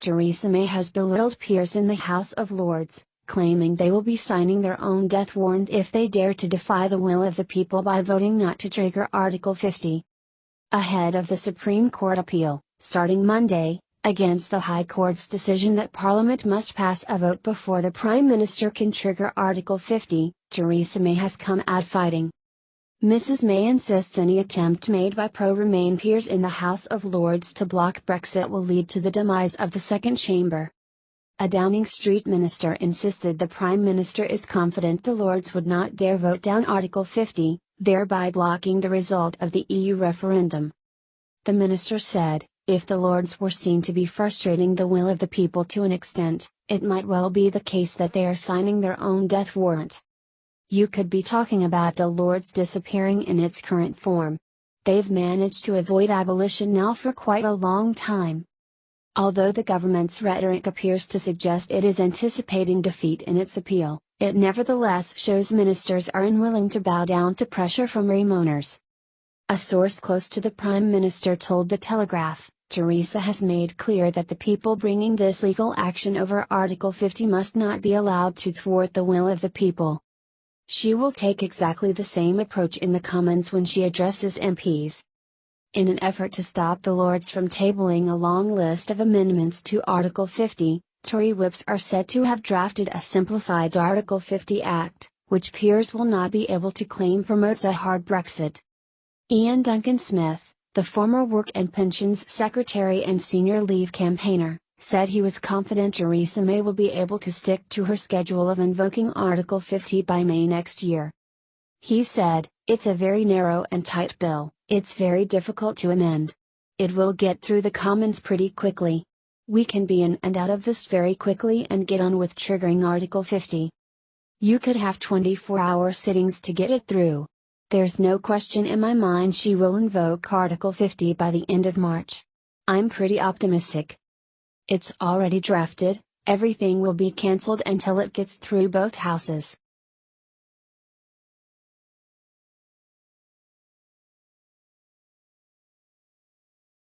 Theresa May has belittled peers in the House of Lords, claiming they will be signing their own death warrant if they dare to defy the will of the people by voting not to trigger Article 50. Ahead of the Supreme Court appeal, starting Monday, against the High Court's decision that Parliament must pass a vote before the Prime Minister can trigger Article 50, Theresa May has come out fighting. Mrs May insists any attempt made by pro-Remain peers in the House of Lords to block Brexit will lead to the demise of the second chamber. A Downing Street minister insisted the Prime Minister is confident the Lords would not dare vote down Article 50, thereby blocking the result of the EU referendum. The minister said, if the Lords were seen to be frustrating the will of the people to an extent, it might well be the case that they are signing their own death warrant. You could be talking about the Lords disappearing in its current form. They've managed to avoid abolition now for quite a long time. Although the government's rhetoric appears to suggest it is anticipating defeat in its appeal, it nevertheless shows ministers are unwilling to bow down to pressure from Remainers. A source close to the Prime Minister told The Telegraph, Theresa has made clear that the people bringing this legal action over Article 50 must not be allowed to thwart the will of the people. She will take exactly the same approach in the Commons when she addresses MPs. In an effort to stop the Lords from tabling a long list of amendments to Article 50, Tory whips are said to have drafted a simplified Article 50 Act, which peers will not be able to claim promotes a hard Brexit. Ian Duncan-Smith, the former Work and Pensions Secretary and senior Leave campaigner, said he was confident Theresa May will be able to stick to her schedule of invoking Article 50 by May next year. He said, "It's a very narrow and tight bill, it's very difficult to amend. It will get through the Commons pretty quickly. We can be in and out of this very quickly and get on with triggering Article 50. You could have 24-hour sittings to get it through. There's no question in my mind she will invoke Article 50 by the end of March. I'm pretty optimistic. It's already drafted, everything will be cancelled until it gets through both houses."